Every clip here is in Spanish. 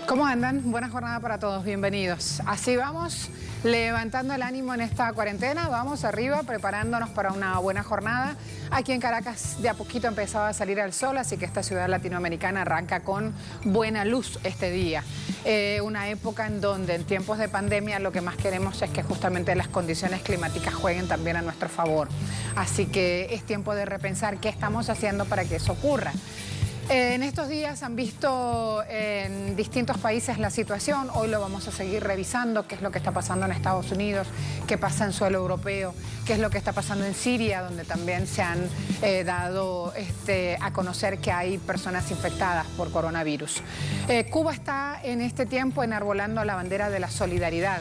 ¿Cómo andan? Buena jornada para todos, bienvenidos. Así vamos, levantando el ánimo en esta cuarentena, vamos arriba, preparándonos para una buena jornada. Aquí en Caracas de a poquito empezaba a salir el sol, así que esta ciudad latinoamericana arranca con buena luz este día. Una época en donde en tiempos de pandemia lo que más queremos es que justamente las condiciones climáticas jueguen también a nuestro favor. Así que es tiempo de repensar qué estamos haciendo para que eso ocurra. En estos días han visto en distintos países la situación, hoy lo vamos a seguir revisando, qué es lo que está pasando en Estados Unidos, qué pasa en suelo europeo, qué es lo que está pasando en Siria, donde también se han dado a conocer que hay personas infectadas por coronavirus. Cuba está en este tiempo enarbolando la bandera de la solidaridad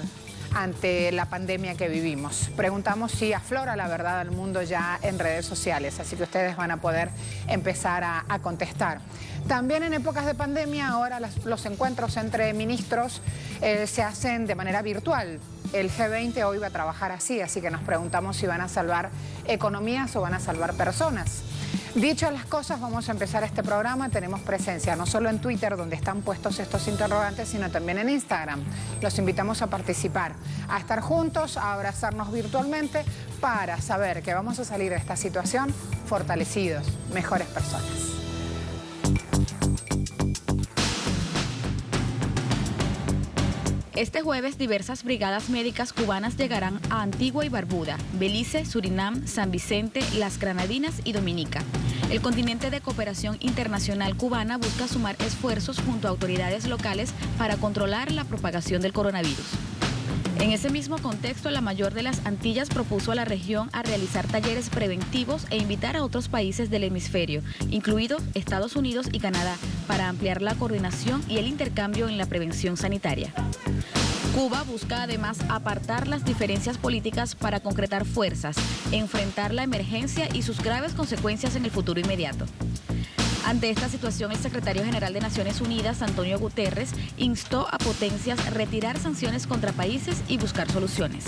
ante la pandemia que vivimos. Preguntamos si aflora la verdad al mundo ya en redes sociales, así que ustedes van a poder empezar a contestar. También en épocas de pandemia ahora los encuentros entre ministros se hacen de manera virtual. El G20 hoy va a trabajar así que nos preguntamos si van a salvar economías o van a salvar personas. Dichas las cosas, vamos a empezar este programa. Tenemos presencia no solo en Twitter, donde están puestos estos interrogantes, sino también en Instagram. Los invitamos a participar, a estar juntos, a abrazarnos virtualmente para saber que vamos a salir de esta situación fortalecidos, mejores personas. Este jueves, diversas brigadas médicas cubanas llegarán a Antigua y Barbuda, Belice, Surinam, San Vicente, Las Granadinas y Dominica. El continente de cooperación internacional cubana busca sumar esfuerzos junto a autoridades locales para controlar la propagación del coronavirus. En ese mismo contexto, la mayor de las Antillas propuso a la región a realizar talleres preventivos e invitar a otros países del hemisferio, incluidos Estados Unidos y Canadá, para ampliar la coordinación y el intercambio en la prevención sanitaria. Cuba busca además apartar las diferencias políticas para concretar fuerzas, enfrentar la emergencia y sus graves consecuencias en el futuro inmediato. Ante esta situación, el secretario general de Naciones Unidas, Antonio Guterres, instó a potencias a retirar sanciones contra países y buscar soluciones.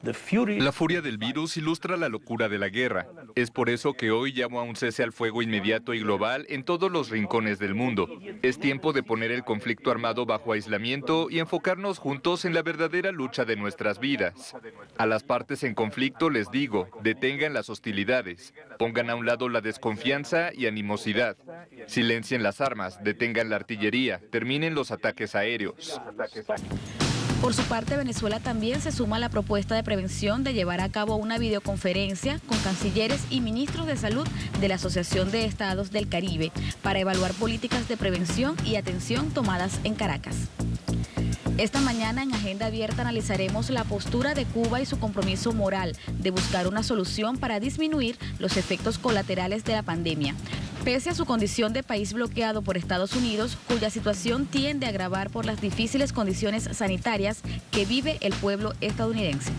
La furia del virus ilustra la locura de la guerra. Es por eso que hoy llamo a un cese al fuego inmediato y global en todos los rincones del mundo. Es tiempo de poner el conflicto armado bajo aislamiento y enfocarnos juntos en la verdadera lucha de nuestras vidas. A las partes en conflicto les digo, detengan las hostilidades, pongan a un lado la desconfianza y animosidad, silencien las armas, detengan la artillería, terminen los ataques aéreos. Por su parte, Venezuela también se suma a la propuesta de prevención de llevar a cabo una videoconferencia con cancilleres y ministros de salud de la Asociación de Estados del Caribe para evaluar políticas de prevención y atención tomadas en Caracas. Esta mañana en Agenda Abierta analizaremos la postura de Cuba y su compromiso moral de buscar una solución para disminuir los efectos colaterales de la pandemia, pese a su condición de país bloqueado por Estados Unidos, cuya situación tiende a agravar por las difíciles condiciones sanitarias que vive el pueblo estadounidense.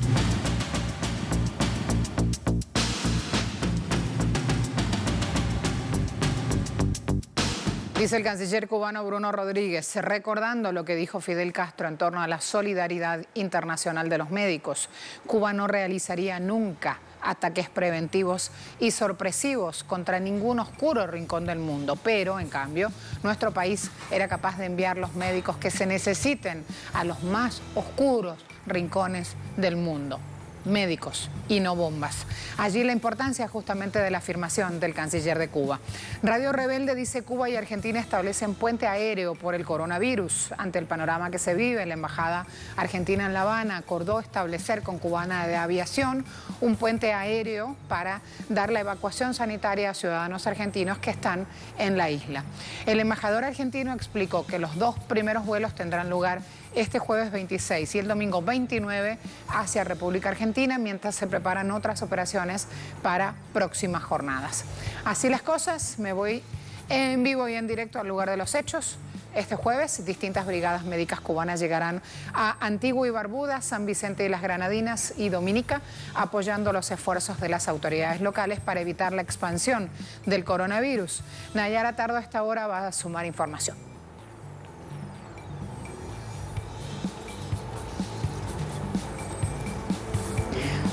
Dice el canciller cubano Bruno Rodríguez, recordando lo que dijo Fidel Castro en torno a la solidaridad internacional de los médicos. Cuba no realizaría nunca ataques preventivos y sorpresivos contra ningún oscuro rincón del mundo, pero en cambio nuestro país era capaz de enviar los médicos que se necesiten a los más oscuros rincones del mundo. Médicos y no bombas. Allí la importancia justamente de la afirmación del canciller de Cuba. Radio Rebelde dice: Cuba y Argentina establecen puente aéreo por el coronavirus. Ante el panorama que se vive, la embajada argentina en La Habana acordó establecer con Cubana de Aviación un puente aéreo para dar la evacuación sanitaria a ciudadanos argentinos que están en la isla. El embajador argentino explicó que los dos primeros vuelos tendrán lugar este jueves 26 y el domingo 29 hacia República Argentina, mientras se preparan otras operaciones para próximas jornadas. Así las cosas, me voy en vivo y en directo al lugar de los hechos. Este jueves, distintas brigadas médicas cubanas llegarán a Antigua y Barbuda, San Vicente y Las Granadinas y Dominica, apoyando los esfuerzos de las autoridades locales para evitar la expansión del coronavirus. Nayara Tardo a esta hora va a sumar información.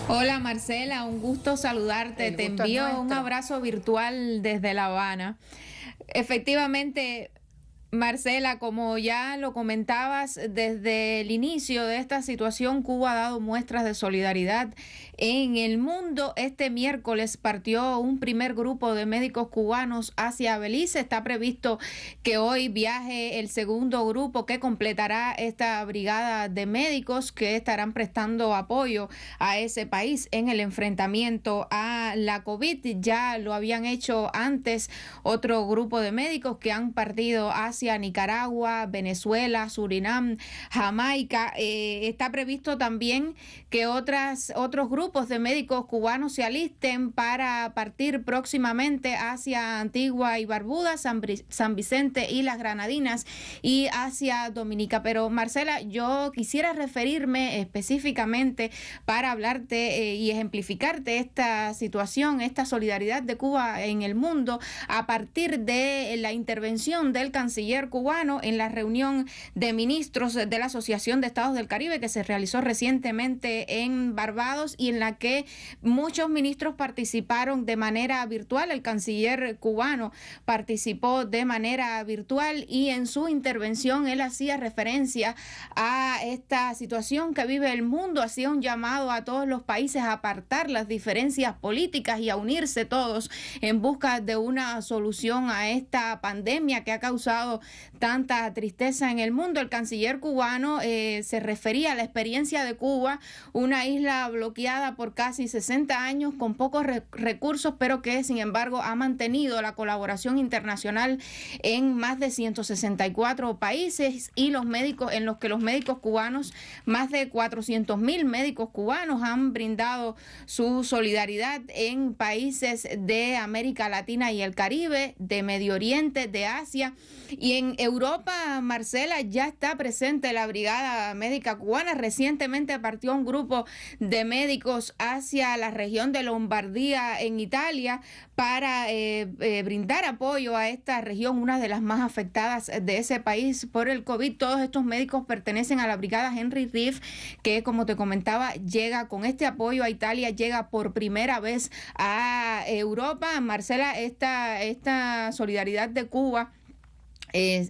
Hola Marcela, un gusto saludarte. Te envío un abrazo virtual desde La Habana. Efectivamente, Marcela, como ya lo comentabas, desde el inicio de esta situación, Cuba ha dado muestras de solidaridad en el mundo. Este miércoles partió un primer grupo de médicos cubanos hacia Belice. Está previsto que hoy viaje el segundo grupo que completará esta brigada de médicos que estarán prestando apoyo a ese país en el enfrentamiento a la COVID. Ya lo habían hecho antes otro grupo de médicos que han partido hacia Nicaragua, Venezuela, Surinam, Jamaica. Está previsto también que otros grupos de médicos cubanos se alisten para partir próximamente hacia Antigua y Barbuda, San Vicente y las Granadinas y hacia Dominica. Pero Marcela, yo quisiera referirme específicamente para hablarte y ejemplificarte esta situación, esta solidaridad de Cuba en el mundo a partir de la intervención del canciller cubano en la reunión de ministros de la Asociación de Estados del Caribe que se realizó recientemente en Barbados y en la que muchos ministros participaron de manera virtual. El canciller cubano participó de manera virtual y en su intervención él hacía referencia a esta situación que vive el mundo, hacía un llamado a todos los países a apartar las diferencias políticas y a unirse todos en busca de una solución a esta pandemia que ha causado tanta tristeza en el mundo. El canciller cubano se refería a la experiencia de Cuba, una isla bloqueada por casi 60 años con pocos recursos, pero que sin embargo ha mantenido la colaboración internacional en más de 164 países y en los que los médicos cubanos, más de 400.000 médicos cubanos han brindado su solidaridad en países de América Latina y el Caribe, de Medio Oriente, de Asia. Y en Europa, Marcela, ya está presente la Brigada Médica Cubana. Recientemente partió un grupo de médicos hacia la región de Lombardía en Italia para brindar apoyo a esta región, una de las más afectadas de ese país por el COVID. Todos estos médicos pertenecen a la Brigada Henry Reeve, que como te comentaba, llega con este apoyo a Italia, llega por primera vez a Europa. Marcela, esta solidaridad de Cuba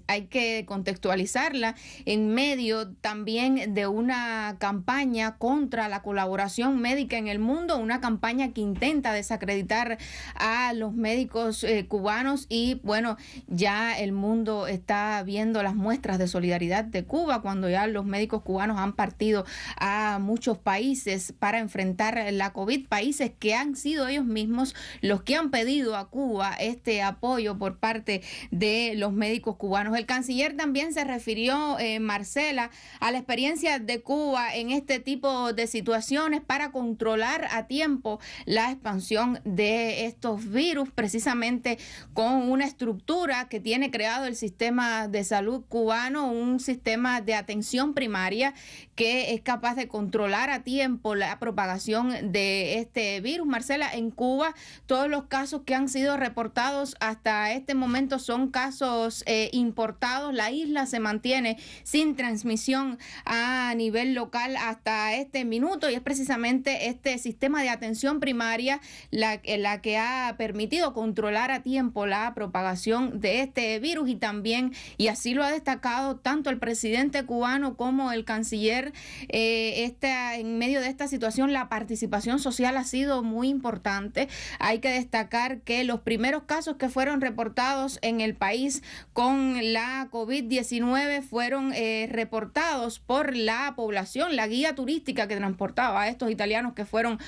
hay que contextualizarla en medio también de una campaña contra la colaboración médica en el mundo, una campaña que intenta desacreditar a los médicos cubanos y bueno, ya el mundo está viendo las muestras de solidaridad de Cuba cuando ya los médicos cubanos han partido a muchos países para enfrentar la COVID, países que han sido ellos mismos los que han pedido a Cuba este apoyo por parte de los médicos cubanos. El canciller también se refirió, Marcela, a la experiencia de Cuba en este tipo de situaciones para controlar a tiempo la expansión de estos virus, precisamente con una estructura que tiene creado el sistema de salud cubano, un sistema de atención primaria que es capaz de controlar a tiempo la propagación de este virus. Marcela, en Cuba todos los casos que han sido reportados hasta este momento son casos importados. La isla se mantiene sin transmisión a nivel local hasta este minuto y es precisamente este sistema de atención primaria la que ha permitido controlar a tiempo la propagación de este virus y así lo ha destacado tanto el presidente cubano como el canciller. En medio de esta situación la participación social ha sido muy importante. Hay que destacar que los primeros casos que fueron reportados en el país con la COVID-19 fueron reportados por la población. La guía turística que transportaba a estos italianos que fueron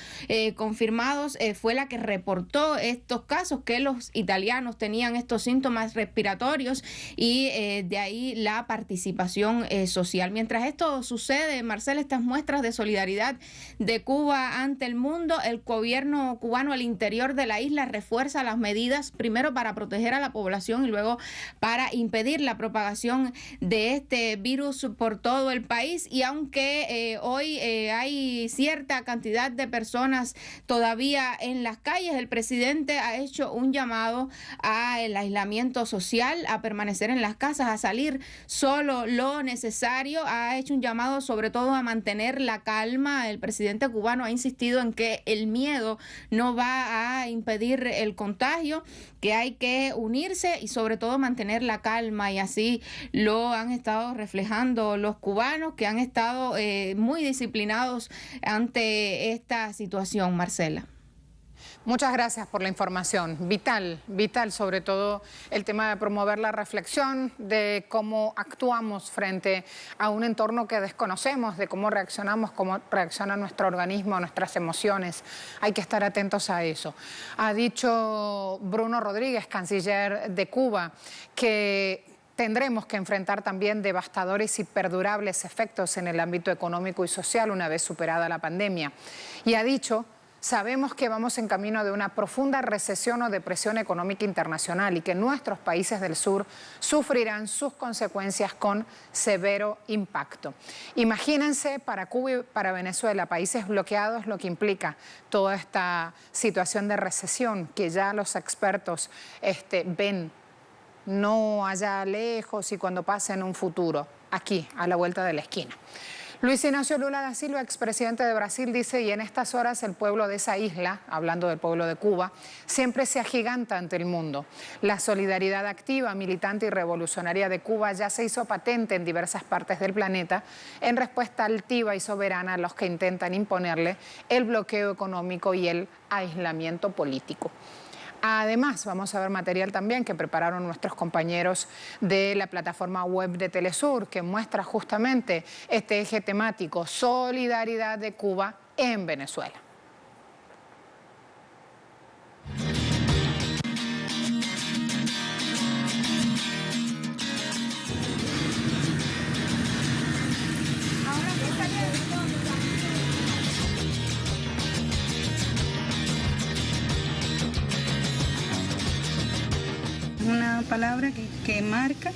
confirmados fue la que reportó estos casos, que los italianos tenían estos síntomas respiratorios y de ahí la participación social. Mientras esto sucede, Marcela, estas muestras de solidaridad de Cuba ante el mundo, el gobierno cubano al interior de la isla refuerza las medidas, primero para proteger a la población y luego para impedir la propagación de este virus por todo el país. Y aunque hoy hay cierta cantidad de personas todavía en las calles, el presidente ha hecho un llamado al aislamiento social, a permanecer en las casas, a salir solo lo necesario. Ha hecho un llamado sobre sobre todo a mantener la calma. El presidente cubano ha insistido en que el miedo no va a impedir el contagio, que hay que unirse y sobre todo mantener la calma, y así lo han estado reflejando los cubanos, que han estado muy disciplinados ante esta situación, Marcela. Muchas gracias por la información. Vital, vital sobre todo el tema de promover la reflexión de cómo actuamos frente a un entorno que desconocemos, de cómo reaccionamos, cómo reacciona nuestro organismo, nuestras emociones. Hay que estar atentos a eso. Ha dicho Bruno Rodríguez, canciller de Cuba, que tendremos que enfrentar también devastadores y perdurables efectos en el ámbito económico y social una vez superada la pandemia. Y ha dicho: sabemos que vamos en camino de una profunda recesión o depresión económica internacional y que nuestros países del sur sufrirán sus consecuencias con severo impacto. Imagínense para Cuba y para Venezuela, países bloqueados, lo que implica toda esta situación de recesión que ya los expertos ven no allá lejos y cuando pase en un futuro, aquí, a la vuelta de la esquina. Luis Ignacio Lula da Silva, expresidente de Brasil, dice: y en estas horas el pueblo de esa isla, hablando del pueblo de Cuba, siempre se agiganta ante el mundo. La solidaridad activa, militante y revolucionaria de Cuba ya se hizo patente en diversas partes del planeta en respuesta altiva y soberana a los que intentan imponerle el bloqueo económico y el aislamiento político. Además, vamos a ver material también que prepararon nuestros compañeros de la plataforma web de Telesur, que muestra justamente este eje temático: solidaridad de Cuba en Venezuela. Una palabra que marca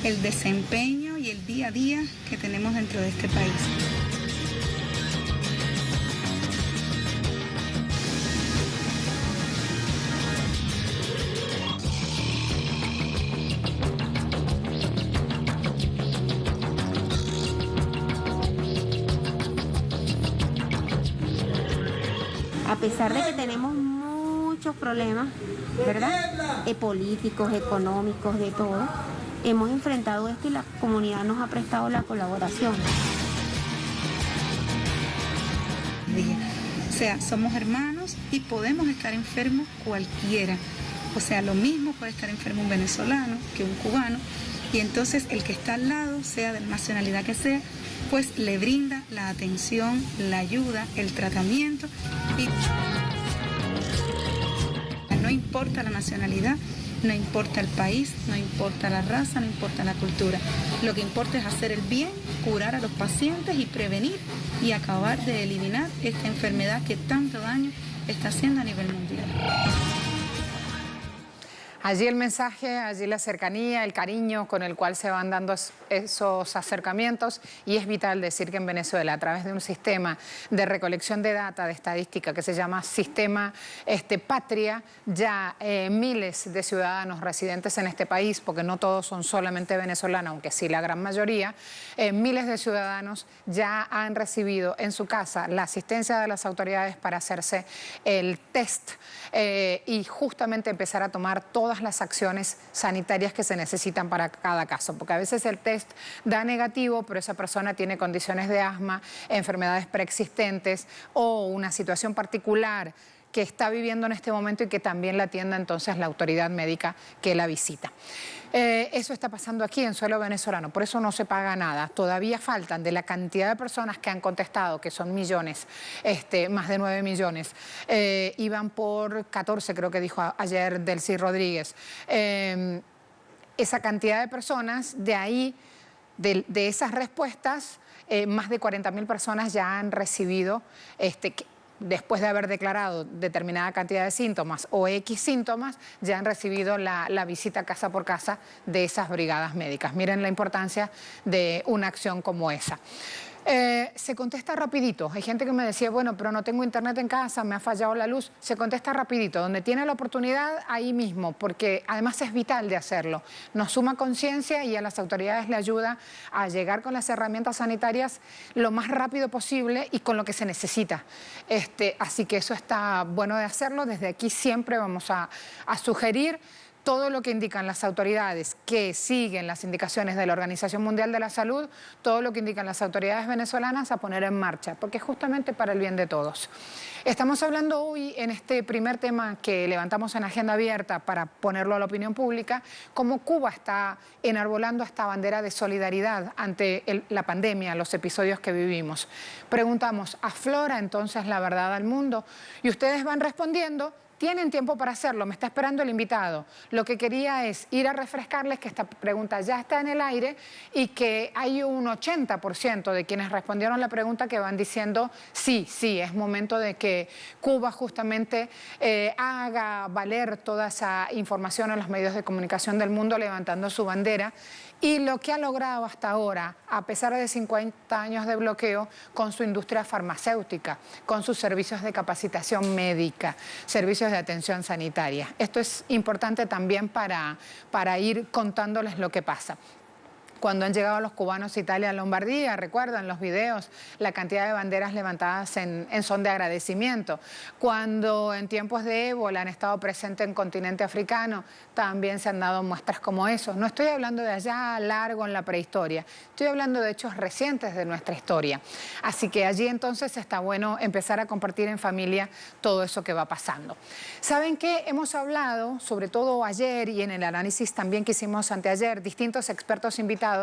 el desempeño y el día a día que tenemos dentro de este país. A pesar de que tenemos muchos problemas, ¿verdad? Políticos, económicos, de todo, hemos enfrentado esto y la comunidad nos ha prestado la colaboración. O sea, somos hermanos y podemos estar enfermos cualquiera. O sea, lo mismo puede estar enfermo un venezolano que un cubano, y entonces el que está al lado, sea de la nacionalidad que sea, pues le brinda la atención, la ayuda, el tratamiento. Y no importa la nacionalidad, no importa el país, no importa la raza, no importa la cultura. Lo que importa es hacer el bien, curar a los pacientes y prevenir y acabar de eliminar esta enfermedad que tanto daño está haciendo a nivel mundial. Allí el mensaje, allí la cercanía, el cariño con el cual se van dando esos acercamientos, y es vital decir que en Venezuela, a través de un sistema de recolección de data, de estadística que se llama Sistema Patria, ya miles de ciudadanos residentes en este país, porque no todos son solamente venezolanos, aunque sí la gran mayoría, miles de ciudadanos ya han recibido en su casa la asistencia de las autoridades para hacerse el test y justamente empezar a tomar todas las acciones sanitarias que se necesitan para cada caso, porque a veces el test da negativo, pero esa persona tiene condiciones de asma, enfermedades preexistentes o una situación particular que está viviendo en este momento y que también la atienda entonces la autoridad médica que la visita. Eso está pasando aquí en suelo venezolano, por eso no se paga nada. Todavía faltan, de la cantidad de personas que han contestado, que son millones, más de 9 millones, iban por 14, creo que dijo ayer Delcy Rodríguez. Esa cantidad de personas, de ahí, de esas respuestas, más de 40.000 personas ya han recibido después de haber declarado determinada cantidad de síntomas o X síntomas, ya han recibido la visita casa por casa de esas brigadas médicas. Miren la importancia de una acción como esa. Se contesta rapidito. Hay gente que me decía, bueno, pero no tengo internet en casa, me ha fallado la luz. Se contesta rapidito. Donde tiene la oportunidad, ahí mismo, porque además es vital de hacerlo. Nos suma conciencia y a las autoridades le ayuda a llegar con las herramientas sanitarias lo más rápido posible y con lo que se necesita. Así que eso está bueno de hacerlo. Desde aquí siempre vamos a sugerir todo lo que indican las autoridades que siguen las indicaciones de la Organización Mundial de la Salud, todo lo que indican las autoridades venezolanas a poner en marcha, porque es justamente para el bien de todos. Estamos hablando hoy en este primer tema que levantamos en Agenda Abierta para ponerlo a la opinión pública, cómo Cuba está enarbolando esta bandera de solidaridad ante la pandemia, los episodios que vivimos. Preguntamos, ¿aflora entonces la verdad al mundo? Y ustedes van respondiendo. Tienen tiempo para hacerlo, me está esperando el invitado. Lo que quería es ir a refrescarles que esta pregunta ya está en el aire y que hay un 80% de quienes respondieron la pregunta que van diciendo sí, es momento de que Cuba justamente haga valer toda esa información en los medios de comunicación del mundo levantando su bandera. Y lo que ha logrado hasta ahora, a pesar de 50 años de bloqueo, con su industria farmacéutica, con sus servicios de capacitación médica, servicios de atención sanitaria. Esto es importante también para ir contándoles lo que pasa. Cuando han llegado los cubanos a Italia, a Lombardía, recuerdan los videos, la cantidad de banderas levantadas en son de agradecimiento. Cuando en tiempos de ébola han estado presentes en continente africano, también se han dado muestras como eso. No estoy hablando de allá largo en la prehistoria, estoy hablando de hechos recientes de nuestra historia. Así que allí entonces está bueno empezar a compartir en familia todo eso que va pasando. ¿Saben qué? Hemos hablado, sobre todo ayer y en el análisis también que hicimos anteayer, distintos expertos invitados,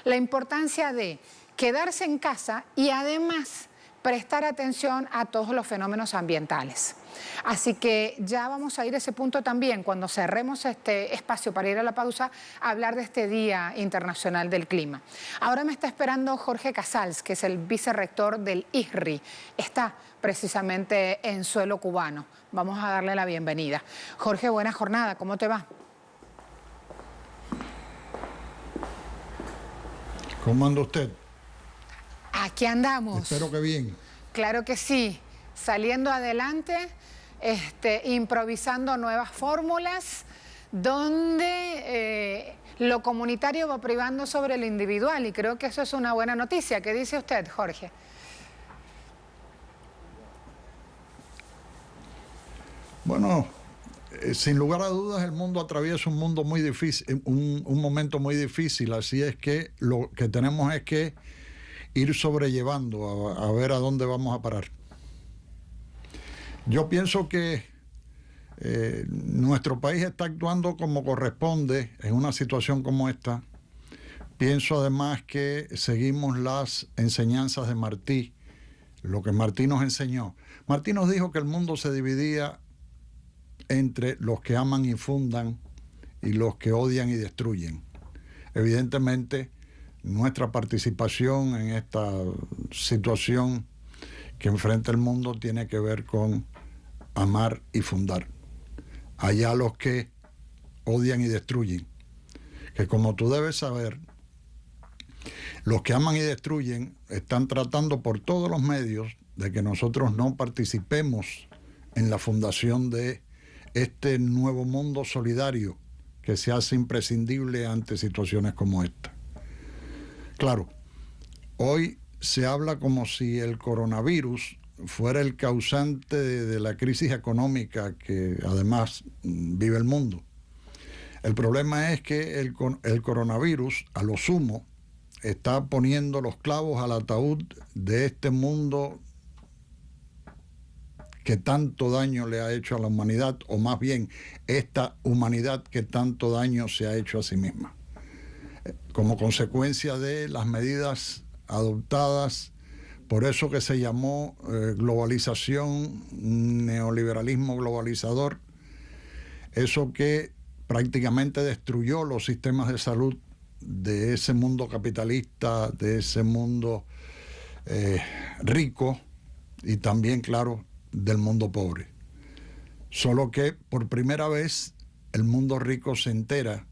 la importancia de quedarse en casa y además prestar atención a todos los fenómenos ambientales. Así que ya vamos a ir a ese punto también, cuando cerremos este espacio para ir a la pausa, a hablar de este Día Internacional del Clima. Ahora me está esperando Jorge Casals, que es el vicerrector del ISRI. Está precisamente en suelo cubano. Vamos a darle la bienvenida. Jorge, buena jornada, ¿cómo te va? ¿Cómo anda usted? Aquí andamos. Espero que bien. Claro que sí, saliendo adelante, improvisando nuevas fórmulas, donde lo comunitario va privando sobre lo individual, y creo que eso es una buena noticia. ¿Qué dice usted, Jorge? Bueno, sin lugar a dudas el mundo atraviesa un mundo muy difícil, un momento muy difícil, así es que lo que tenemos es que ir sobrellevando a ver a dónde vamos a parar. Yo pienso que nuestro país está actuando como corresponde en una situación como esta. Pienso además que seguimos las enseñanzas de Martí, lo que Martí nos enseñó. Martí nos dijo que el mundo se dividía entre los que aman y fundan y los que odian y destruyen. Evidentemente, nuestra participación en esta situación que enfrenta el mundo tiene que ver con amar y fundar. Allá los que odian y destruyen, que como tú debes saber, los que aman y destruyen están tratando por todos los medios de que nosotros no participemos en la fundación de este nuevo mundo solidario que se hace imprescindible ante situaciones como esta. Claro, hoy se habla como si el coronavirus fuera el causante de la crisis económica que además vive el mundo. El problema es que el coronavirus, a lo sumo, está poniendo los clavos al ataúd de este mundo que tanto daño le ha hecho a la humanidad, o más bien esta humanidad que tanto daño se ha hecho a sí misma, como consecuencia de las medidas adoptadas por eso que se llamó globalización, neoliberalismo globalizador, eso que prácticamente destruyó los sistemas de salud de ese mundo capitalista, de ese mundo rico y también, claro, del mundo pobre. Solo que por primera vez el mundo rico se entera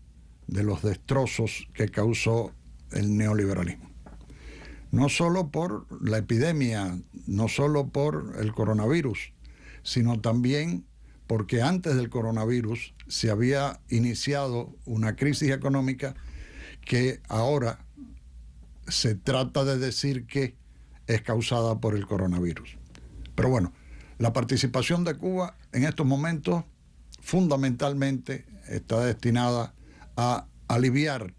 de los destrozos que causó el neoliberalismo. no solo por la epidemia, no solo por el coronavirus, sino también porque antes del coronavirus se había iniciado una crisis económica que ahora se trata de decir que es causada por el coronavirus. Pero bueno, la participación de Cuba en estos momentos fundamentalmente está destinada a aliviar,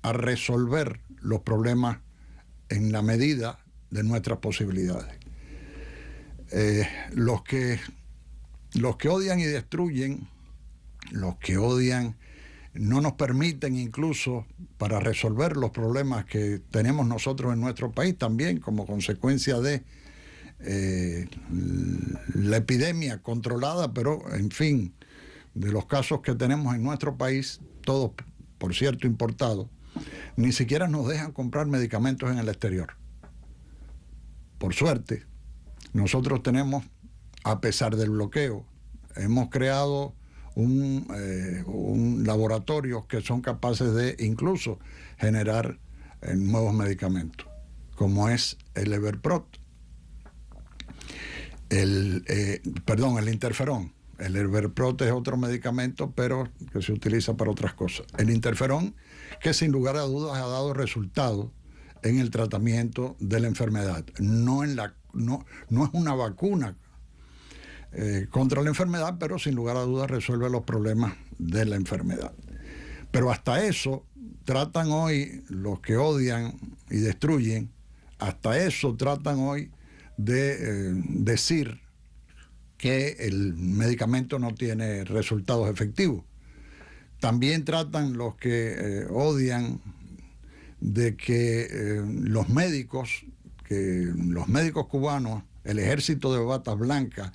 a resolver los problemas en la medida de nuestras posibilidades. Los que odian y destruyen, los que odian, no nos permiten incluso para resolver los problemas que tenemos nosotros en nuestro país también como consecuencia de la epidemia controlada, pero en fin, de los casos que tenemos en nuestro país, todos por cierto importados, ni siquiera nos dejan comprar medicamentos en el exterior. Por suerte, nosotros tenemos, a pesar del bloqueo, hemos creado un laboratorio que son capaces de incluso generar nuevos medicamentos, como es el Everprot, el interferón. El Everprot es otro medicamento, pero que se utiliza para otras cosas. El interferón, que sin lugar a dudas ha dado resultados en el tratamiento de la enfermedad. No es una vacuna contra la enfermedad, pero sin lugar a dudas resuelve los problemas de la enfermedad. Pero hasta eso tratan hoy los que odian y destruyen, hasta eso tratan hoy de decir que el medicamento no tiene resultados efectivos. También tratan los que odian de que los médicos cubanos, el ejército de batas blancas,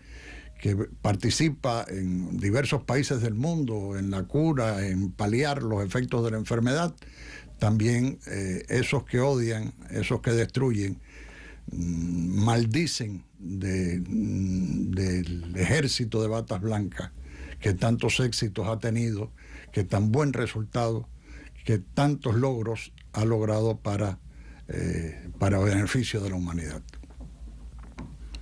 que participa en diversos países del mundo en la cura, en paliar los efectos de la enfermedad, también esos que odian, esos que destruyen, maldicen del ejército de batas blancas que tantos éxitos ha tenido, que tan buen resultado, que tantos logros ha logrado para beneficio de la humanidad.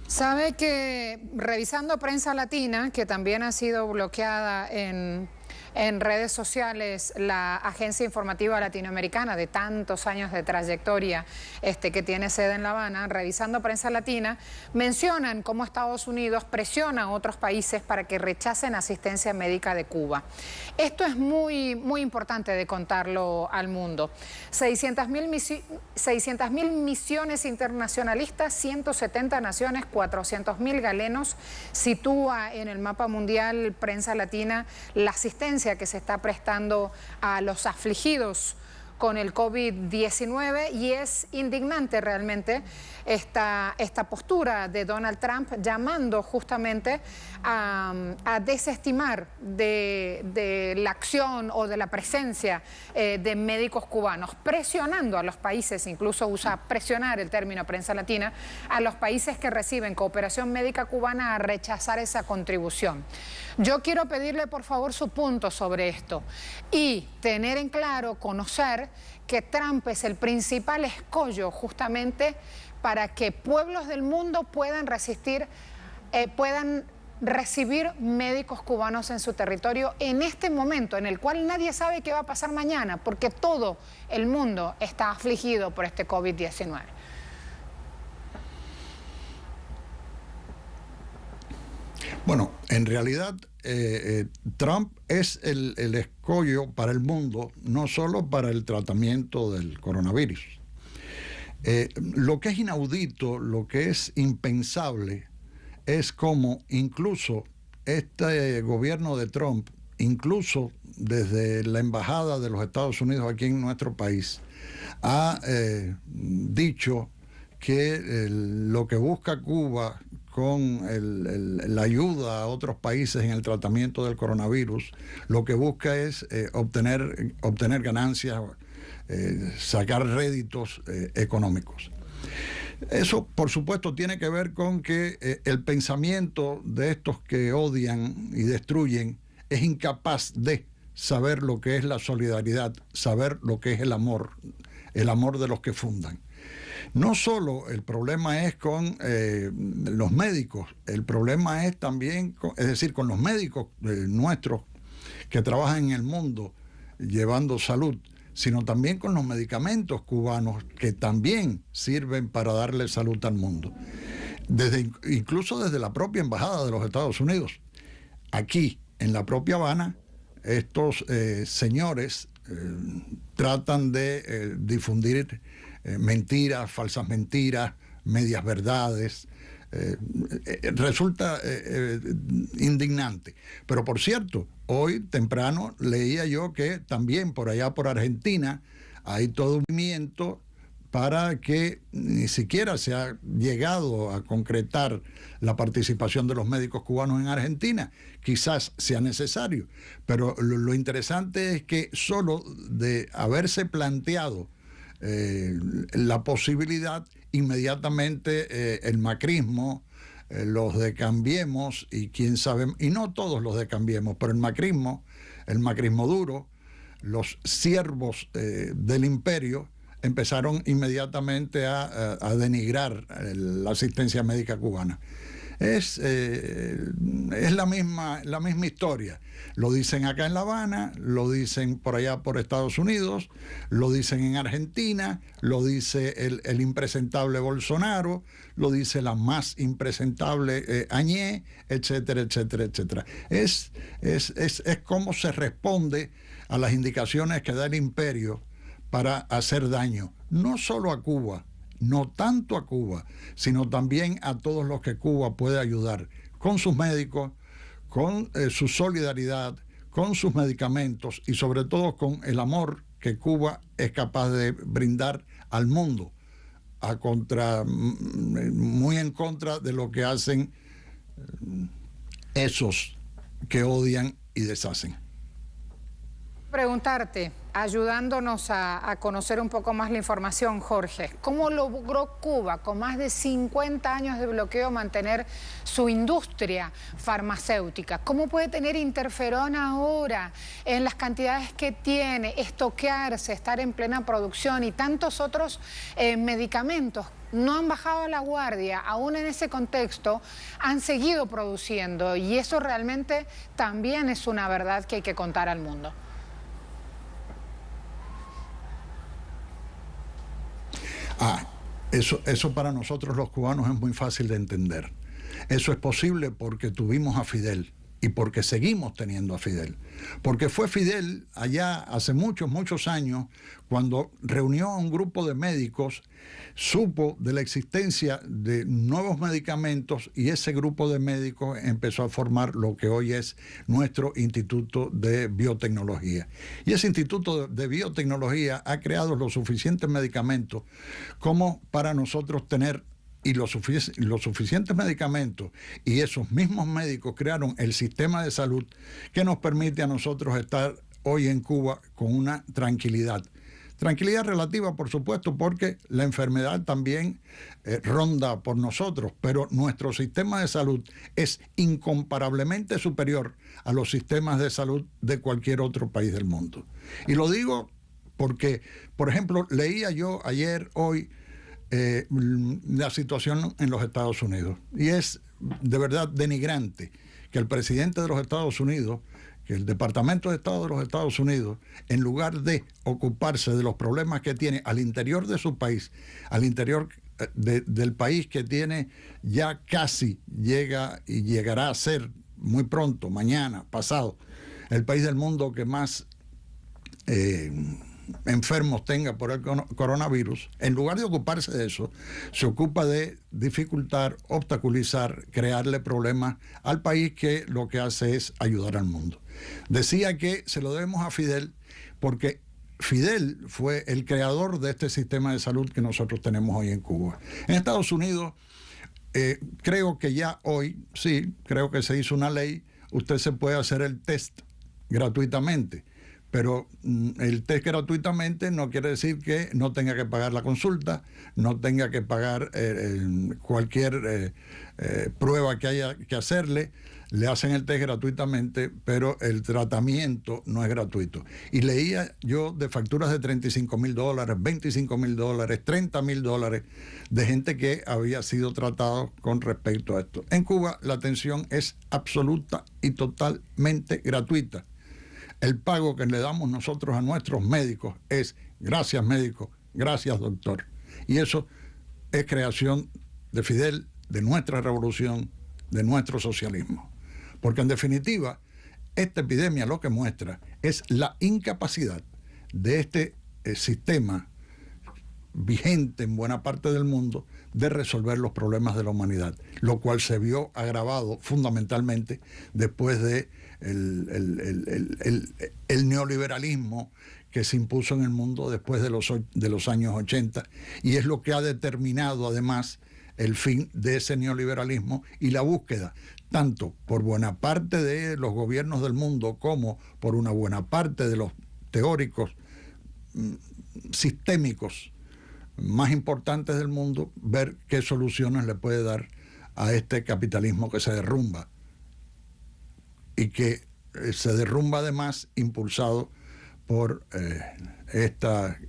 Sabe que revisando prensa latina, que también ha sido bloqueada en redes sociales, la agencia informativa latinoamericana de tantos años de trayectoria que tiene sede en La Habana, revisando prensa latina, mencionan cómo Estados Unidos presiona a otros países para que rechacen asistencia médica de Cuba. Esto es muy, muy importante de contarlo al mundo. 600.000 misiones internacionalistas, 170 naciones, 400.000 galenos, sitúa en el mapa mundial prensa latina la asistencia que se está prestando a los afligidos con el COVID-19 y es indignante realmente esta postura de Donald Trump llamando justamente a desestimar de la acción o de la presencia de médicos cubanos, presionando a los países, incluso usa presionar el término prensa latina, a los países que reciben cooperación médica cubana a rechazar esa contribución. Yo quiero pedirle por favor su punto sobre esto y tener en claro, conocer que Trump es el principal escollo justamente para que pueblos del mundo puedan recibir médicos cubanos en su territorio en este momento en el cual nadie sabe qué va a pasar mañana, porque todo el mundo está afligido por este COVID-19. Bueno, en realidad Trump es el escollo para el mundo, no solo para el tratamiento del coronavirus. Lo que es inaudito, lo que es impensable, es cómo incluso este gobierno de Trump, incluso desde la embajada de los Estados Unidos aquí en nuestro país, ha dicho que lo que busca Cuba con la ayuda a otros países en el tratamiento del coronavirus, lo que busca es obtener ganancias, sacar réditos económicos. Eso, por supuesto, tiene que ver con que el pensamiento de estos que odian y destruyen es incapaz de saber lo que es la solidaridad, saber lo que es el amor de los que fundan. No solo el problema es con los médicos, el problema es también, es decir, con los médicos nuestros que trabajan en el mundo llevando salud, sino también con los medicamentos cubanos que también sirven para darle salud al mundo. Incluso desde la propia Embajada de los Estados Unidos. Aquí, en la propia Habana, estos señores tratan de difundir mentiras, falsas mentiras, medias verdades. Resulta indignante. Pero por cierto, hoy temprano leía yo que también por allá por Argentina hay todo un movimiento para que ni siquiera se ha llegado a concretar la participación de los médicos cubanos en Argentina. Quizás sea necesario, pero lo interesante es que solo de haberse planteado la posibilidad, inmediatamente el macrismo, los de Cambiemos y quién sabe, y no todos los de Cambiemos, pero el macrismo duro, los siervos del imperio, empezaron inmediatamente a denigrar la asistencia médica cubana. Es la misma historia. Lo dicen acá en La Habana, lo dicen por allá por Estados Unidos, lo dicen en Argentina, lo dice el impresentable Bolsonaro, lo dice la más impresentable Añé, etcétera, etcétera, etcétera. Es cómo se responde a las indicaciones que da el imperio para hacer daño, no solo a Cuba, no tanto a Cuba, sino también a todos los que Cuba puede ayudar, con sus médicos, con su solidaridad, con sus medicamentos y sobre todo con el amor que Cuba es capaz de brindar al mundo, muy en contra de lo que hacen esos que odian y deshacen. Preguntarte, ayudándonos a conocer un poco más la información, Jorge, ¿cómo logró Cuba, con más de 50 años de bloqueo, mantener su industria farmacéutica? ¿Cómo puede tener interferón ahora en las cantidades que tiene, estoquearse, estar en plena producción y tantos otros medicamentos? No han bajado la guardia, aún en ese contexto han seguido produciendo y eso realmente también es una verdad que hay que contar al mundo. Eso para nosotros los cubanos es muy fácil de entender. Eso es posible porque tuvimos a Fidel y porque seguimos teniendo a Fidel. Porque fue Fidel allá hace muchos años, cuando reunió a un grupo de médicos, supo de la existencia de nuevos medicamentos y ese grupo de médicos empezó a formar lo que hoy es nuestro Instituto de Biotecnología. Y ese Instituto de Biotecnología ha creado los suficientes medicamentos como para nosotros tener los suficientes medicamentos, y esos mismos médicos crearon el sistema de salud que nos permite a nosotros estar hoy en Cuba con una tranquilidad. Tranquilidad relativa, por supuesto, porque la enfermedad también ronda por nosotros, pero nuestro sistema de salud es incomparablemente superior a los sistemas de salud de cualquier otro país del mundo. Y lo digo porque, por ejemplo, leía yo ayer, hoy, la situación en los Estados Unidos. Y es de verdad denigrante que el presidente de los Estados Unidos, que el Departamento de Estado de los Estados Unidos, en lugar de ocuparse de los problemas que tiene al interior de su país, al interior del país que tiene ya casi llega y llegará a ser muy pronto, mañana, pasado, el país del mundo que más enfermos tenga por el coronavirus, en lugar de ocuparse de eso, se ocupa de dificultar, obstaculizar, crearle problemas al país que lo que hace es ayudar al mundo. Decía que se lo debemos a Fidel porque Fidel fue el creador de este sistema de salud que nosotros tenemos hoy en Cuba. En Estados Unidos, creo que ya hoy, sí, creo que se hizo una ley, usted se puede hacer el test gratuitamente. Pero el test gratuitamente no quiere decir que no tenga que pagar la consulta, no tenga que pagar cualquier prueba que haya que hacerle. Le hacen el test gratuitamente, pero el tratamiento no es gratuito. Y leía yo de facturas de $35,000, $25,000, $30,000 de gente que había sido tratado con respecto a esto. En Cuba la atención es absoluta y totalmente gratuita. El pago que le damos nosotros a nuestros médicos es gracias médico, gracias doctor. Y eso es creación de Fidel, de nuestra revolución, de nuestro socialismo. Porque en definitiva, esta epidemia lo que muestra es la incapacidad de este sistema vigente en buena parte del mundo de resolver los problemas de la humanidad, lo cual se vio agravado fundamentalmente después de el neoliberalismo que se impuso en el mundo después de los años 80, y es lo que ha determinado además el fin de ese neoliberalismo y la búsqueda, tanto por buena parte de los gobiernos del mundo como por una buena parte de los teóricos sistémicos más importantes del mundo, ver qué soluciones le puede dar a este capitalismo que se derrumba y que se derrumba además impulsado por esta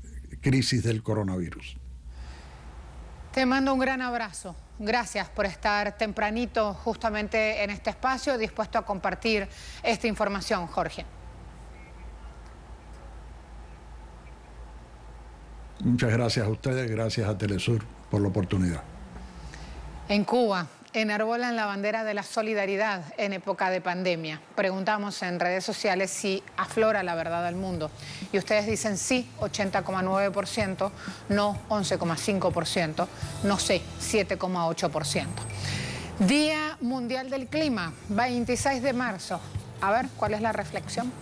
crisis del coronavirus. Te mando un gran abrazo. Gracias por estar tempranito justamente en este espacio, dispuesto a compartir esta información, Jorge. Muchas gracias a ustedes, gracias a Telesur por la oportunidad. En Cuba enarbolan la bandera de la solidaridad en época de pandemia. Preguntamos en redes sociales si aflora la verdad al mundo. Y ustedes dicen sí, 80,9%, no, 11,5%, no sé, 7,8%. Día Mundial del Clima, 26 de marzo. A ver, ¿cuál es la reflexión?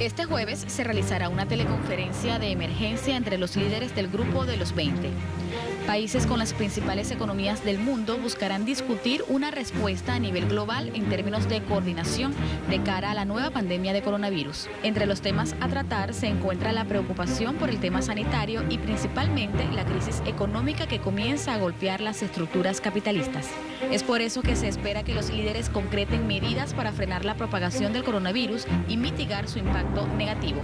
Este jueves se realizará una teleconferencia de emergencia entre los líderes del Grupo de los 20. Países con las principales economías del mundo buscarán discutir una respuesta a nivel global en términos de coordinación de cara a la nueva pandemia de coronavirus. Entre los temas a tratar se encuentra la preocupación por el tema sanitario y principalmente la crisis económica que comienza a golpear las estructuras capitalistas. Es por eso que se espera que los líderes concreten medidas para frenar la propagación del coronavirus y mitigar su impacto negativo.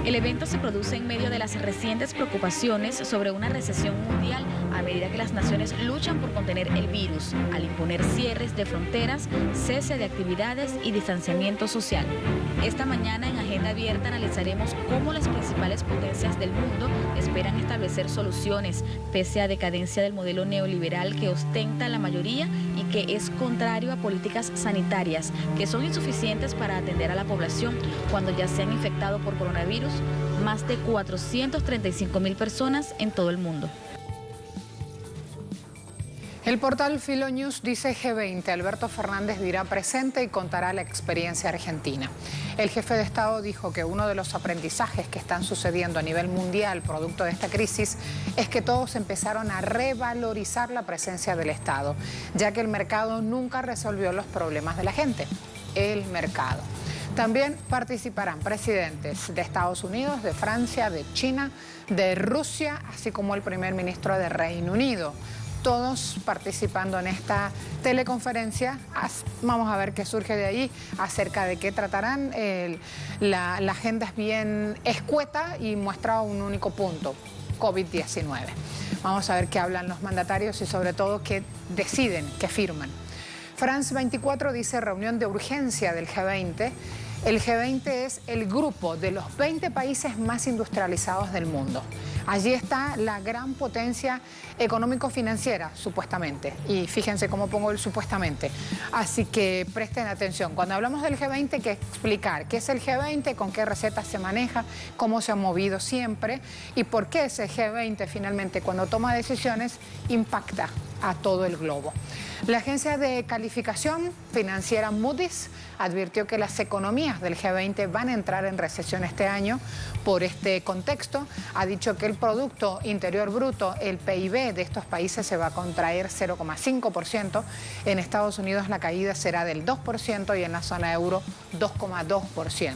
El evento se produce en medio de las recientes preocupaciones sobre una recesión mundial a medida que las naciones luchan por contener el virus, al imponer cierres de fronteras, cese de actividades y distanciamiento social. Esta mañana en Agenda Abierta analizaremos cómo las principales potencias del mundo esperan establecer soluciones pese a decadencia del modelo neoliberal que ostenta la mayoría y que es contrario a políticas sanitarias que son insuficientes para atender a la población cuando ya se han infectado por coronavirus más de 435.000 personas en todo el mundo. El portal Filonews dice G20, Alberto Fernández dirá presente y contará la experiencia argentina. El jefe de Estado dijo que uno de los aprendizajes que están sucediendo a nivel mundial producto de esta crisis es que todos empezaron a revalorizar la presencia del Estado, ya que el mercado nunca resolvió los problemas de la gente. El mercado. También participarán presidentes de Estados Unidos, de Francia, de China, de Rusia, así como el primer ministro de Reino Unido. todos participando en esta teleconferencia. Vamos a ver qué surge de ahí, acerca de qué tratarán. La agenda es bien escueta y muestra un único punto: COVID-19. Vamos a ver qué hablan los mandatarios y sobre todo qué deciden, qué firman. France 24 dice reunión de urgencia del G20. El G20 es el grupo de los 20 países más industrializados del mundo. Allí está la gran potencia económico-financiera, supuestamente. Y fíjense cómo pongo el supuestamente. Así que presten atención. Cuando hablamos del G20 hay que explicar qué es el G20, con qué recetas se maneja, cómo se ha movido siempre y por qué ese G20 finalmente, cuando toma decisiones, impacta a todo el globo. La agencia de calificación financiera Moody's advirtió que las economías del G20 van a entrar en recesión este año. Por este contexto, ha dicho que el Producto Interior Bruto, el PIB de estos países, se va a contraer 0,5%. En Estados Unidos la caída será del 2% y en la zona euro 2,2%.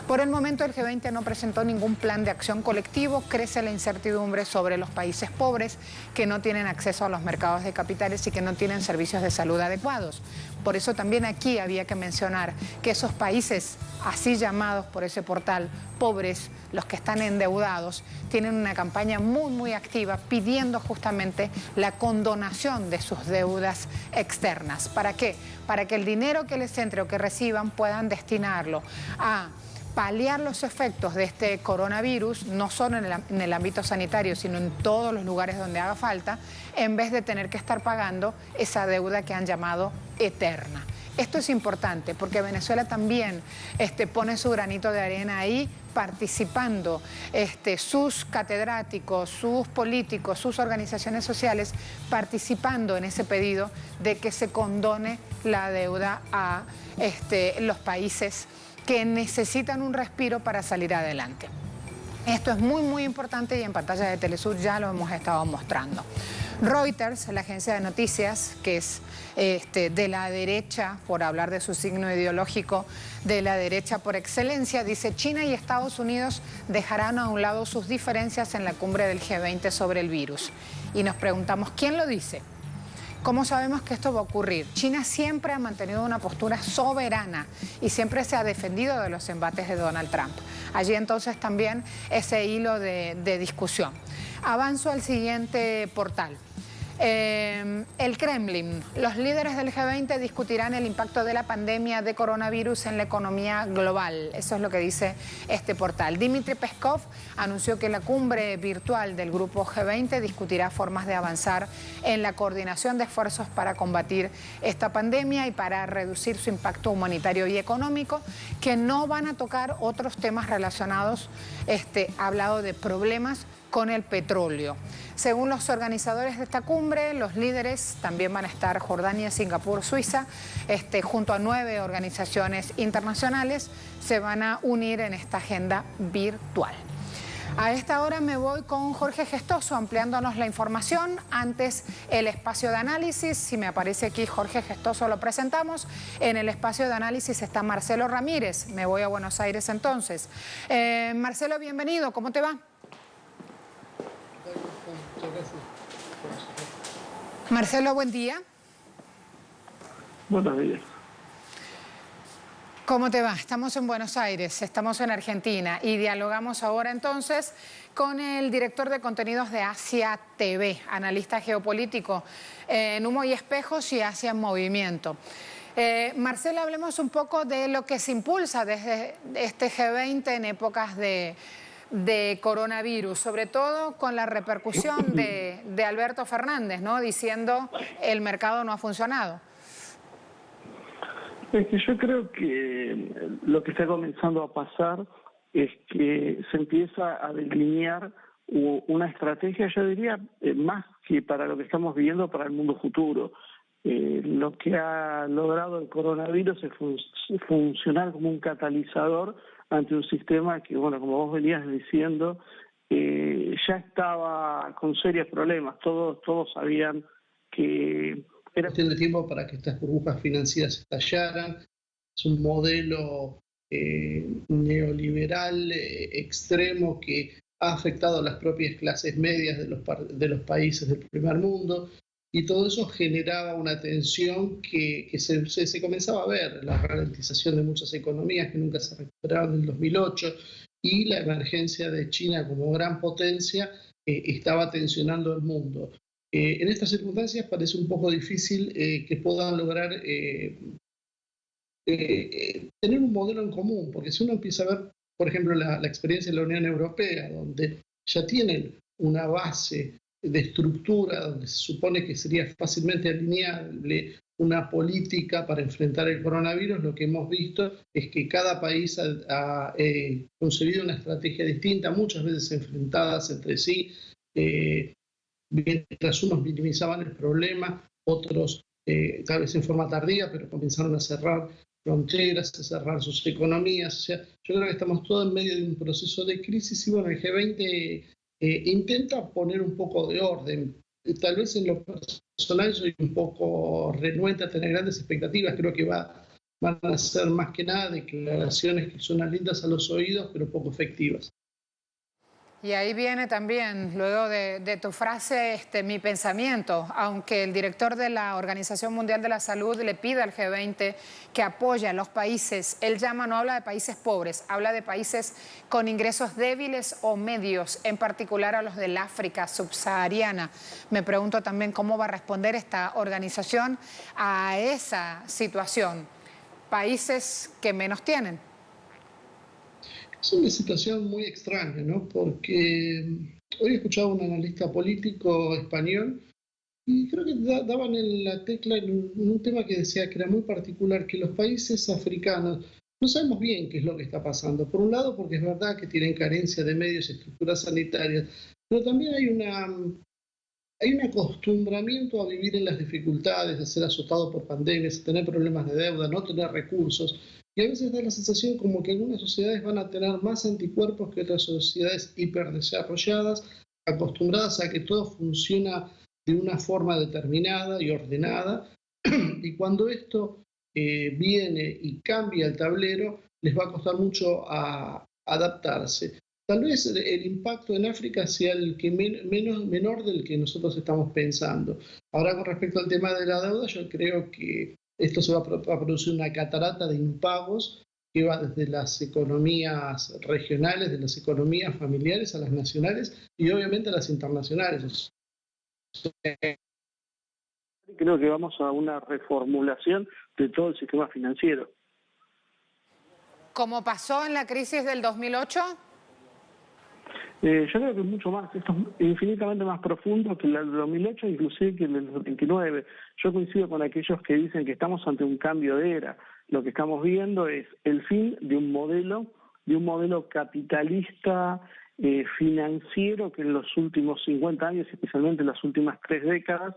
Por el momento el G20 no presentó ningún plan de acción colectivo. Crece la incertidumbre sobre los países pobres que no tienen acceso a los mercados de capitales y que no tienen servicios de salud adecuados. Por eso también aquí había que mencionar que esos países, así llamados por ese portal, pobres, los que están endeudados, tienen una campaña muy activa pidiendo justamente la condonación de sus deudas externas. ¿Para qué? Para que el dinero que les entre o que reciban puedan destinarlo a paliar los efectos de este coronavirus, no solo en el ámbito sanitario, sino en todos los lugares donde haga falta, en vez de tener que estar pagando esa deuda que han llamado eterna. Esto es importante porque Venezuela también pone su granito de arena ahí, participando, sus catedráticos, sus políticos, sus organizaciones sociales, participando en ese pedido de que se condone la deuda a los países que necesitan un respiro para salir adelante. Esto es muy importante y en pantalla de Telesur ya lo hemos estado mostrando. Reuters, la agencia de noticias, que es de la derecha, por hablar de su signo ideológico, de la derecha por excelencia, dice: China y Estados Unidos dejarán a un lado sus diferencias en la cumbre del G20 sobre el virus. Y nos preguntamos, ¿quién lo dice? ¿Cómo sabemos que esto va a ocurrir? China siempre ha mantenido una postura soberana y siempre se ha defendido de los embates de Donald Trump. Allí entonces también ese hilo de discusión. Avanzo al siguiente portal. El Kremlin. Los líderes del G20 discutirán el impacto de la pandemia de coronavirus en la economía global. Eso es lo que dice este portal. Dmitry Peskov anunció que la cumbre virtual del grupo G20 discutirá formas de avanzar en la coordinación de esfuerzos para combatir esta pandemia y para reducir su impacto humanitario y económico, que no van a tocar otros temas relacionados. Ha hablado de problemas con el petróleo. Según los organizadores de esta cumbre, los líderes también van a estar Jordania, Singapur, Suiza, junto a 9 organizaciones internacionales, se van a unir en esta agenda virtual. A esta hora me voy con Jorge Gestoso ampliándonos la información. Antes, el espacio de análisis. Si me aparece aquí Jorge Gestoso, lo presentamos. En el espacio de análisis está Marcelo Ramírez. Me voy a Buenos Aires entonces. Marcelo, bienvenido. ¿Cómo te va? Marcelo, buen día. Buenos días. ¿Cómo te va? Estamos en Buenos Aires, estamos en Argentina y dialogamos ahora entonces con el director de contenidos de Asia TV, analista geopolítico en Humo y Espejos y Asia en Movimiento. Marcelo, hablemos un poco de lo que se impulsa desde este G20 en épocas de coronavirus, sobre todo con la repercusión de Alberto Fernández, ¿no? Diciendo el mercado no ha funcionado. Es que yo creo que lo que está comenzando a pasar es que se empieza a delinear una estrategia, yo diría, más que para lo que estamos viviendo para el mundo futuro. Lo que ha logrado el coronavirus es funcionar como un catalizador ante un sistema que, bueno, como vos venías diciendo, ya estaba con serios problemas. Todos sabían que era cuestión de tiempo para que estas burbujas financieras estallaran. Es un modelo neoliberal extremo que ha afectado a las propias clases medias de los países del primer mundo. y todo eso generaba una tensión que se comenzaba a ver, la ralentización de muchas economías que nunca se recuperaron en el 2008 y la emergencia de China como gran potencia estaba tensionando el mundo. En estas circunstancias parece un poco difícil que puedan lograr tener un modelo en común, porque si uno empieza a ver, por ejemplo, la experiencia de la Unión Europea, donde ya tienen una base de estructura, donde se supone que sería fácilmente alineable una política para enfrentar el coronavirus, lo que hemos visto es que cada país ha concebido una estrategia distinta, muchas veces enfrentadas entre sí, mientras unos minimizaban el problema, otros tal vez en forma tardía, pero comenzaron a cerrar fronteras, a cerrar sus economías. O sea, yo creo que estamos todos en medio de un proceso de crisis y bueno, el G20 intenta poner un poco de orden. Tal vez en lo personal soy un poco renuente a tener grandes expectativas, creo que van a ser más que nada declaraciones que suenan lindas a los oídos, pero poco efectivas. Y ahí viene también, luego de tu frase, mi pensamiento. Aunque el director de la Organización Mundial de la Salud le pide al G20 que apoye a los países, él no habla de países pobres, habla de países con ingresos débiles o medios, en particular a los del África subsahariana. Me pregunto también cómo va a responder esta organización a esa situación. Países que menos tienen. Es una situación muy extraña, ¿no? Porque hoy he escuchado a un analista político español y creo que daban en la tecla en un tema que decía que era muy particular, que los países africanos no sabemos bien qué es lo que está pasando. Por un lado, porque es verdad que tienen carencia de medios y estructuras sanitarias, pero también hay un acostumbramiento a vivir en las dificultades, a ser azotado por pandemias, a tener problemas de deuda, no tener recursos. Y a veces da la sensación como que algunas sociedades van a tener más anticuerpos que otras sociedades hiperdesarrolladas, acostumbradas a que todo funciona de una forma determinada y ordenada. Y cuando esto viene y cambia el tablero, les va a costar mucho adaptarse. Tal vez el impacto en África sea el que menor del que nosotros estamos pensando. Ahora, con respecto al tema de la deuda, yo creo que esto se va a producir una catarata de impagos que va desde las economías regionales, de las economías familiares a las nacionales y obviamente a las internacionales. Creo que vamos a una reformulación de todo el sistema financiero. ¿Como pasó en la crisis del 2008? Yo creo que es mucho más, esto es infinitamente más profundo que el del 2008, inclusive que el del 29. Yo coincido con aquellos que dicen que estamos ante un cambio de era. Lo que estamos viendo es el fin de un modelo capitalista financiero que en los últimos 50 años, especialmente en las últimas 3 décadas,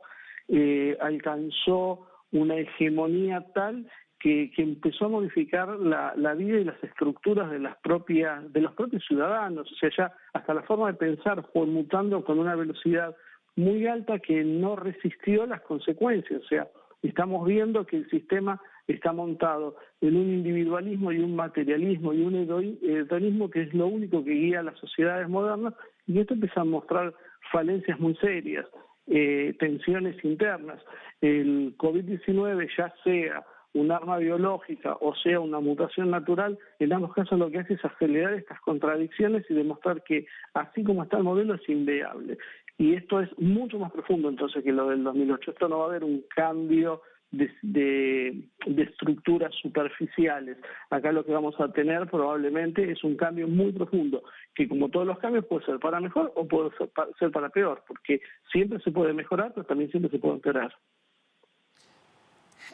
alcanzó una hegemonía tal que empezó a modificar la vida y las estructuras de los propios ciudadanos. O sea, ya hasta la forma de pensar fue mutando con una velocidad muy alta que no resistió las consecuencias. O sea, estamos viendo que el sistema está montado en un individualismo y un materialismo y un hedonismo que es lo único que guía a las sociedades modernas, y esto empieza a mostrar falencias muy serias, tensiones internas. El COVID-19, ya sea un arma biológica o sea una mutación natural, en ambos casos lo que hace es acelerar estas contradicciones y demostrar que así como está el modelo es inviable. Y esto es mucho más profundo entonces que lo del 2008. Esto no va a haber un cambio de estructuras superficiales. Acá lo que vamos a tener probablemente es un cambio muy profundo, que como todos los cambios puede ser para mejor o puede ser para peor, porque siempre se puede mejorar, pero también siempre se puede empeorar.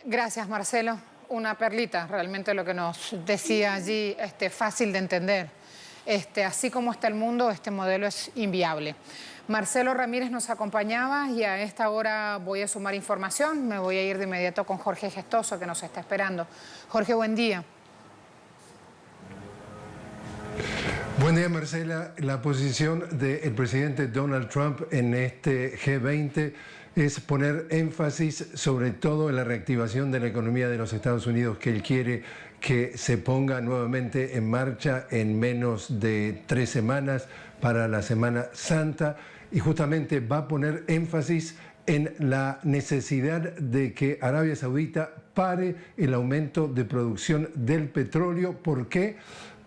Gracias, Marcelo. Una perlita, realmente lo que nos decía allí, fácil de entender. Así como está el mundo, este modelo es inviable. Marcelo Ramírez nos acompañaba y a esta hora voy a sumar información. Me voy a ir de inmediato con Jorge Gestoso, que nos está esperando. Jorge, buen día. Buen día, Marcela. La posición del presidente Donald Trump en este G20 es poner énfasis sobre todo en la reactivación de la economía de los Estados Unidos, que él quiere que se ponga nuevamente en marcha en menos de 3 semanas para la Semana Santa, y justamente va a poner énfasis en la necesidad de que Arabia Saudita pare el aumento de producción del petróleo. ¿Por qué?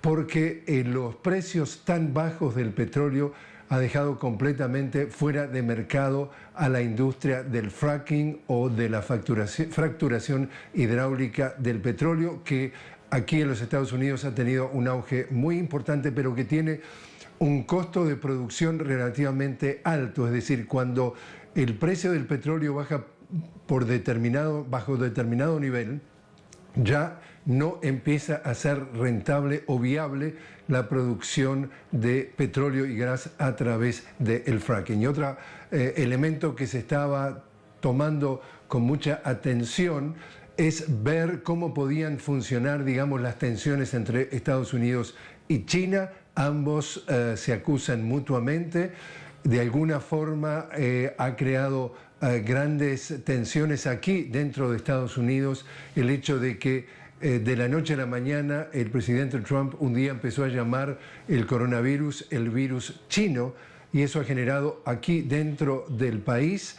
Porque los precios tan bajos del petróleo ha dejado completamente fuera de mercado a la industria del fracking o de la fracturación hidráulica del petróleo, que aquí en los Estados Unidos ha tenido un auge muy importante, pero que tiene un costo de producción relativamente alto. Es decir, cuando el precio del petróleo baja bajo determinado nivel, ya no empieza a ser rentable o viable la producción de petróleo y gas a través del fracking. Y otro elemento que se estaba tomando con mucha atención es ver cómo podían funcionar, digamos, las tensiones entre Estados Unidos y China. Ambos se acusan mutuamente. De alguna forma ha creado grandes tensiones aquí dentro de Estados Unidos el hecho de que de la noche a la mañana el presidente Trump un día empezó a llamar el coronavirus el virus chino, y eso ha generado aquí dentro del país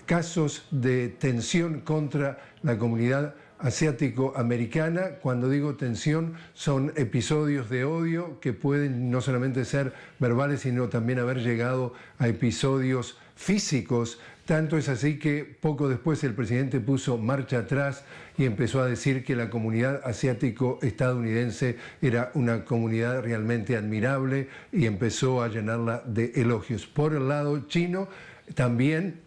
casos de tensión contra la comunidad asiático-americana. Cuando digo tensión, son episodios de odio que pueden no solamente ser verbales, sino también haber llegado a episodios físicos. Tanto es así que poco después el presidente puso marcha atrás y empezó a decir que la comunidad asiático-estadounidense era una comunidad realmente admirable y empezó a llenarla de elogios. Por el lado chino, también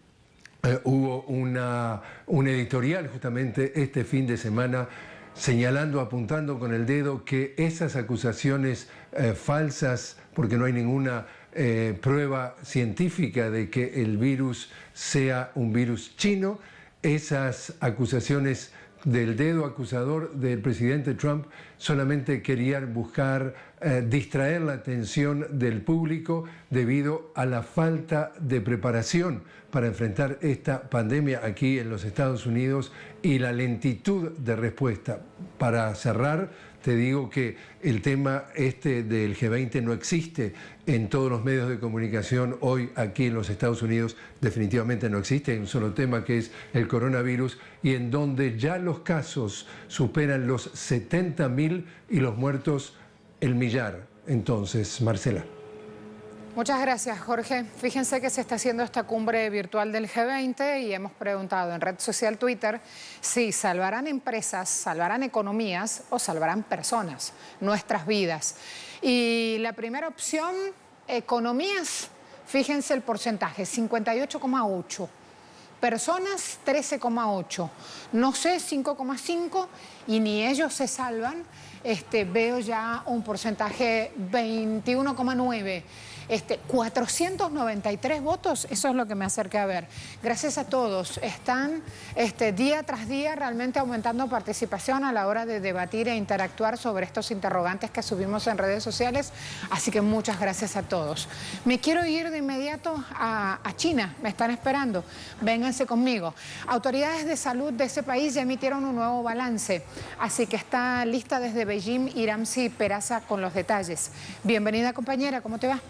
hubo un editorial justamente este fin de semana señalando, apuntando con el dedo que esas acusaciones falsas, porque no hay ninguna prueba científica de que el virus sea un virus chino, esas acusaciones del dedo acusador del presidente Trump solamente querían buscar distraer la atención del público debido a la falta de preparación para enfrentar esta pandemia aquí en los Estados Unidos y la lentitud de respuesta. Para cerrar, te digo que el tema del G20 no existe en todos los medios de comunicación hoy aquí en los Estados Unidos. Definitivamente no existe. Hay un solo tema, que es el coronavirus, y en donde ya los casos superan los 70.000 y los muertos el millar. Entonces, Marcela. Muchas gracias, Jorge. Fíjense que se está haciendo esta cumbre virtual del G20 y hemos preguntado en red social Twitter si salvarán empresas, salvarán economías o salvarán personas, nuestras vidas. Y la primera opción, economías, fíjense el porcentaje, 58,8%. Personas, 13,8%. No sé, 5,5%, y ni ellos se salvan. Veo ya un porcentaje 21,9%. 493 votos, eso es lo que me acerqué a ver. Gracias a todos. Están día tras día realmente aumentando participación a la hora de debatir e interactuar sobre estos interrogantes que subimos en redes sociales. Así que muchas gracias a todos. Me quiero ir de inmediato a China. Me están esperando. Vénganse conmigo. Autoridades de salud de ese país ya emitieron un nuevo balance. Así que está lista desde Beijing Iramsi Peraza con los detalles. Bienvenida, compañera. ¿Cómo te va?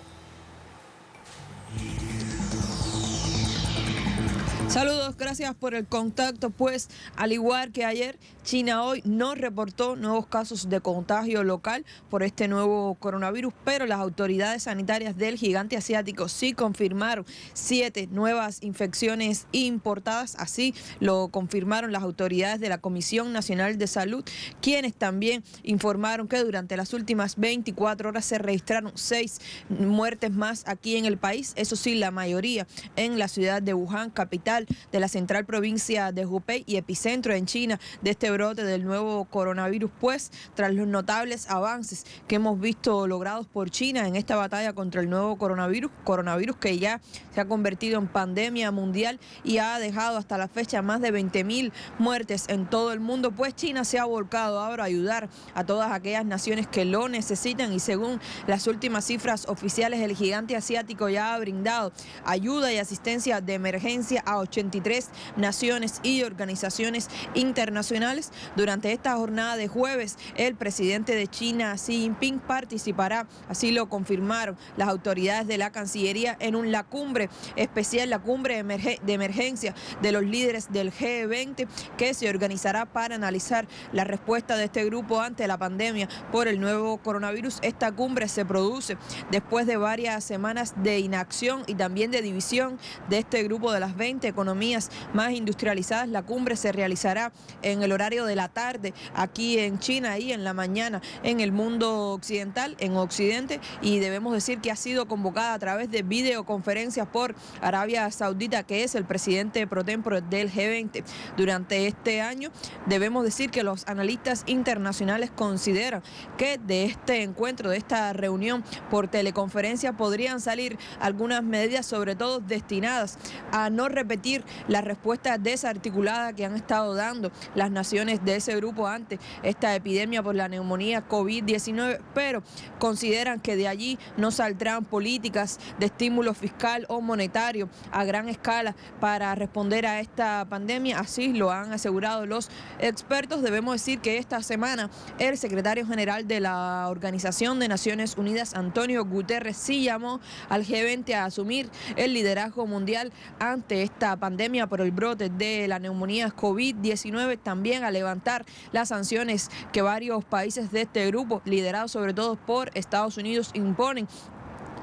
Saludos, gracias por el contacto. Pues al igual que ayer, China hoy no reportó nuevos casos de contagio local por este nuevo coronavirus, pero las autoridades sanitarias del gigante asiático sí confirmaron 7 nuevas infecciones importadas. Así lo confirmaron las autoridades de la Comisión Nacional de Salud, quienes también informaron que durante las últimas 24 horas se registraron 6 muertes más aquí en el país. Eso sí, la mayoría en la ciudad de Wuhan, capital de la central provincia de Hubei y epicentro en China de este brote del nuevo coronavirus. Pues tras los notables avances que hemos visto logrados por China en esta batalla contra el nuevo coronavirus que ya se ha convertido en pandemia mundial y ha dejado hasta la fecha más de 20.000 muertes en todo el mundo, pues China se ha volcado ahora a ayudar a todas aquellas naciones que lo necesitan, y según las últimas cifras oficiales, el gigante asiático ya ha brindado ayuda y asistencia de emergencia a 83 naciones y organizaciones internacionales. internacionales. Durante esta jornada de jueves, el presidente de China, Xi Jinping, participará, así lo confirmaron las autoridades de la Cancillería, en la cumbre especial, la cumbre de emergencia de los líderes del G20, que se organizará para analizar la respuesta de este grupo ante la pandemia por el nuevo coronavirus. Esta cumbre se produce después de varias semanas de inacción y también de división de este grupo de las 20 economías más industrializadas. La cumbre se realizará en el horario de la tarde aquí en China y en la mañana en el mundo occidental, en Occidente, y debemos decir que ha sido convocada a través de videoconferencias por Arabia Saudita, que es el presidente pro tempore del G20. Durante este año debemos decir que los analistas internacionales consideran que de este encuentro, de esta reunión por teleconferencia, podrían salir algunas medidas, sobre todo destinadas a no repetir la respuesta desarticulada que han estado dando las naciones de ese grupo ante esta epidemia por la neumonía COVID-19, pero consideran que de allí no saldrán políticas de estímulo fiscal o monetario a gran escala para responder a esta pandemia. Así lo han asegurado los expertos. Debemos decir que esta semana el secretario general de la Organización de Naciones Unidas, Antonio Guterres, sí llamó al G20 a asumir el liderazgo mundial ante esta pandemia por el brote de la neumonía COVID-19, también a levantar las sanciones que varios países de este grupo, liderados sobre todo por Estados Unidos, imponen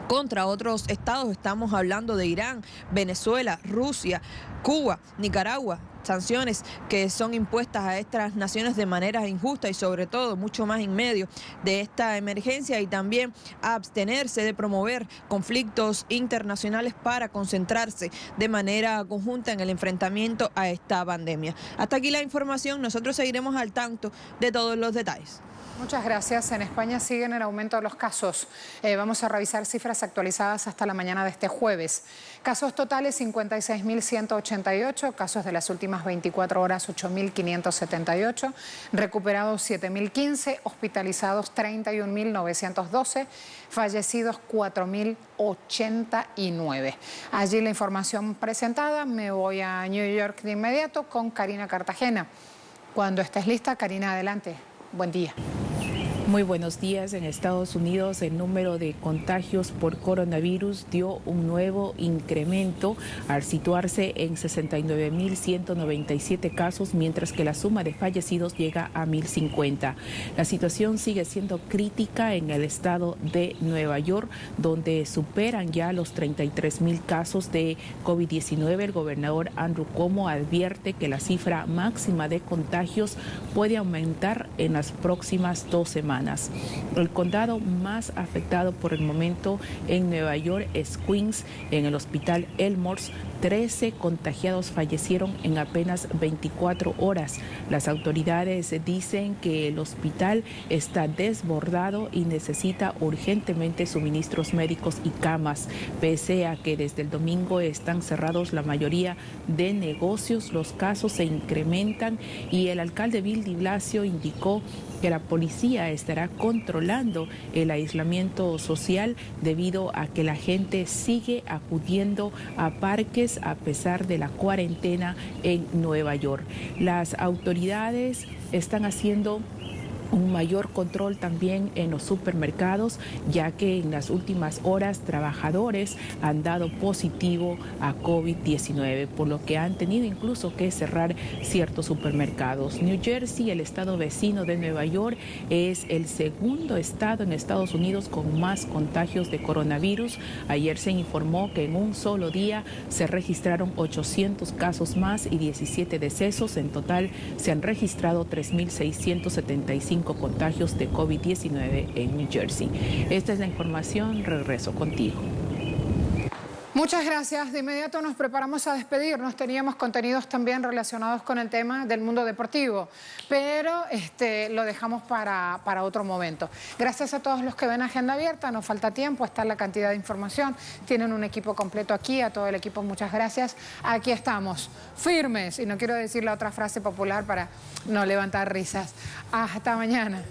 contra otros estados. Estamos hablando de Irán, Venezuela, Rusia, Cuba, Nicaragua. Sanciones que son impuestas a estas naciones de manera injusta y sobre todo mucho más en medio de esta emergencia, y también a abstenerse de promover conflictos internacionales para concentrarse de manera conjunta en el enfrentamiento a esta pandemia. Hasta aquí la información. Nosotros seguiremos al tanto de todos los detalles. Muchas gracias. En España siguen en aumento los casos. Vamos a revisar cifras actualizadas hasta la mañana de este jueves. Casos totales 56.188, casos de las últimas 24 horas 8.578, recuperados 7.015, hospitalizados 31.912, fallecidos 4.089. Allí la información presentada. Me voy a New York de inmediato con Karina Cartagena. Cuando estés lista, Karina, adelante. Buen día. Muy buenos días. En Estados Unidos el número de contagios por coronavirus dio un nuevo incremento al situarse en 69.197 casos, mientras que la suma de fallecidos llega a 1.050. La situación sigue siendo crítica en el estado de Nueva York, donde superan ya los 33.000 casos de COVID-19. El gobernador Andrew Cuomo advierte que la cifra máxima de contagios puede aumentar en las próximas 2 semanas. El condado más afectado por el momento en Nueva York es Queens. En el hospital Elmhurst, 13 contagiados fallecieron en apenas 24 horas. Las autoridades dicen que el hospital está desbordado y necesita urgentemente suministros médicos y camas. Pese a que desde el domingo están cerrados la mayoría de negocios, los casos se incrementan y el alcalde Bill de Blasio indicó que la policía estará controlando el aislamiento social debido a que la gente sigue acudiendo a parques a pesar de la cuarentena en Nueva York. Las autoridades están haciendo un mayor control también en los supermercados, ya que en las últimas horas trabajadores han dado positivo a COVID-19, por lo que han tenido incluso que cerrar ciertos supermercados. New Jersey, el estado vecino de Nueva York, es el segundo estado en Estados Unidos con más contagios de coronavirus. Ayer se informó que en un solo día se registraron 800 casos más y 17 decesos. En total se han registrado 3.675 contagios de COVID-19 en New Jersey. Esta es la información. Regreso contigo. Muchas gracias. De inmediato nos preparamos a despedirnos. Teníamos contenidos también relacionados con el tema del mundo deportivo, pero lo dejamos para otro momento. Gracias a todos los que ven Agenda Abierta. Nos falta tiempo, está la cantidad de información. Tienen un equipo completo aquí. A todo el equipo, muchas gracias. Aquí estamos, firmes. Y no quiero decir la otra frase popular para no levantar risas. Hasta mañana.